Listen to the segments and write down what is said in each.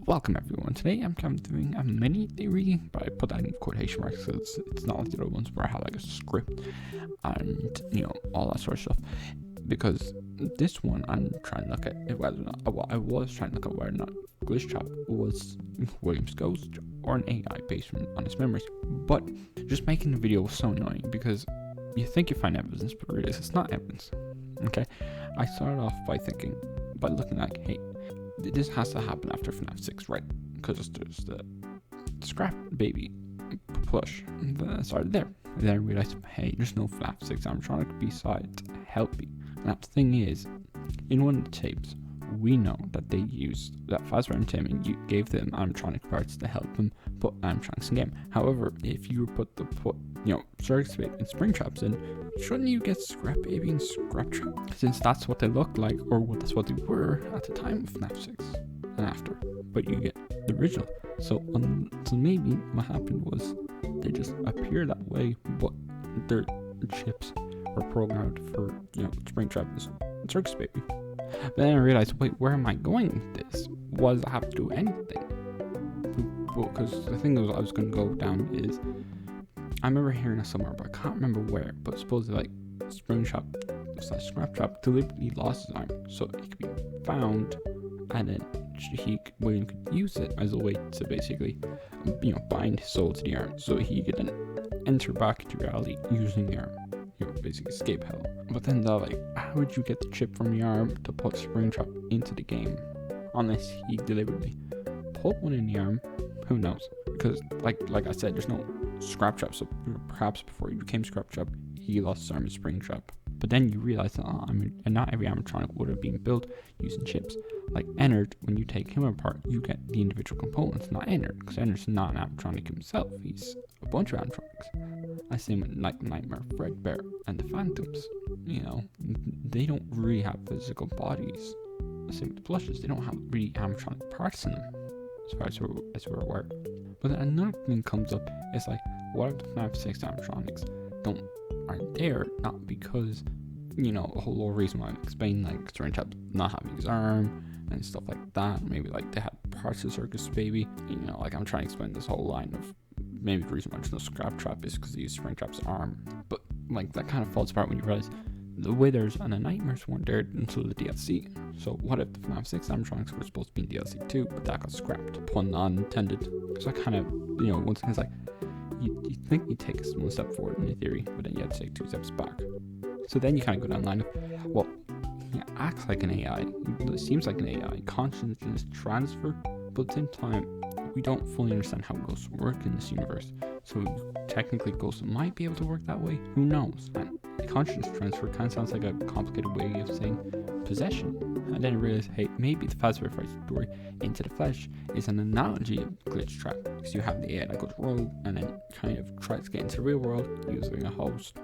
Welcome everyone. Today I'm kind of doing a mini theory, but I put that in quotation marks because it's not like the other ones where I have like a script and all that sort of stuff. Because this one I'm trying to look at whether or not, I was trying to look at whether or not Glitchtrap was William's ghost or an AI based on his memories. But just making the video was so annoying because you think you find evidence, but really it's not evidence. Okay, I started off by looking like, hey, this has to happen after FNAF 6, right? Because there's the scrap baby plush. I started there. And then I realized, hey, there's no FNAF 6 animatronic besides Helpy. And the thing is, in one of the tapes, we know that they used that Fazbear Entertainment gave them animatronic parts to help them put animatronics in game. However, if you put Circus Baby and Springtraps in, shouldn't you get Scrap Baby and Scrap Trap? Since that's what they look like, or that's what they were at the time of FNAF 6 and after. But you get the original. So maybe what happened was they just appear that way, but their chips were programmed for Springtrap and Circus Baby. But then I realized, wait, where am I going with this? What does it have to do with anything? Because the thing I was going to go down is, I remember hearing it somewhere, but I can't remember where. But supposedly, Springtrap / Scrap Trap deliberately lost his arm, so it could be found, and then William could use it as a way to basically, bind his soul to the arm, so he could then enter back into reality using the arm. Basically escape hell. But then they're like, how would you get the chip from your arm to put Springtrap into the game? Unless he deliberately put one in the arm, who knows? Because like I said, there's no Scrap Trap, so perhaps before he became Scrap Trap, he lost his arm in Springtrap. But then you realize that and not every animatronic would have been built using chips. Like Ennard, when you take him apart, you get the individual components, not Ennard, because Ennard's not an animatronic himself. He's a bunch of animatronics. I same with Nightmare, Fredbear, and the Phantoms. They don't really have physical bodies. Same with the Plushes, they don't have really animatronic parts in them, as we're aware. But then another thing comes up, it's like, what if the FNAF 6 animatronics aren't there, not because, a whole lot of reason why I explained, like Springtrap not having his arm and stuff like that. Maybe like they had parts of Circus Baby. Like I'm trying to explain this whole line of maybe the reason why there's no Scrap Trap is because he used Springtrap's arm. But like that kind of falls apart when you realize the Withers and the Nightmares weren't there until the DLC. So what if the FNAF 6 animatronics were supposed to be in DLC 2, but that got scrapped? Pun not intended. So I kind of, once again, it's like, you think you take one step forward in your theory, but then you have to take 2 steps back. So then you kind of go down the line of, well, he acts like an AI, it seems like an AI, consciousness transfer, but at the same time, we don't fully understand how ghosts work in this universe. So technically ghosts might be able to work that way, who knows? And consciousness transfer kind of sounds like a complicated way of saying possession. And then I realized, hey, maybe the Fazbear fight story Into the Flesh is an analogy of Glitchtrap, because you have the AI that goes rogue and then kind of tries to get into the real world using a host.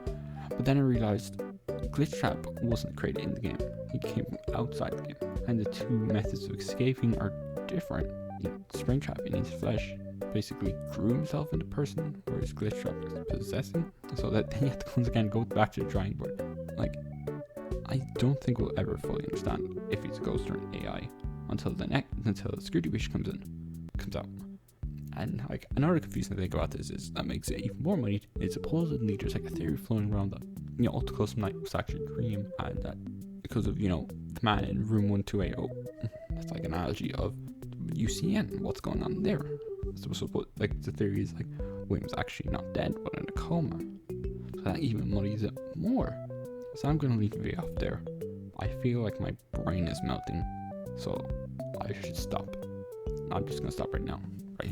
But then I realized Glitchtrap wasn't created in the game, he came from outside the game, and the two methods of escaping are different. Springtrap in Into the Flesh basically grew himself into person, whereas Glitchtrap is possessing, so that then you have to once again go back to the drawing board. Like, I don't think we'll ever fully understand if he's a ghost or an AI until the security breach comes out. And like another confusing thing about this is that makes it even more money. It's supposedly there's like a theory floating around that Ultra Custom Night was actually a dream, and that because of the man in room 1280, that's like an analogy of UCN, what's going on there. So like the theory is like William's actually not dead but in a coma, so that even muddies it more. So I'm gonna leave the video off there. I feel like my brain is melting, so I should stop. I'm just gonna stop right now.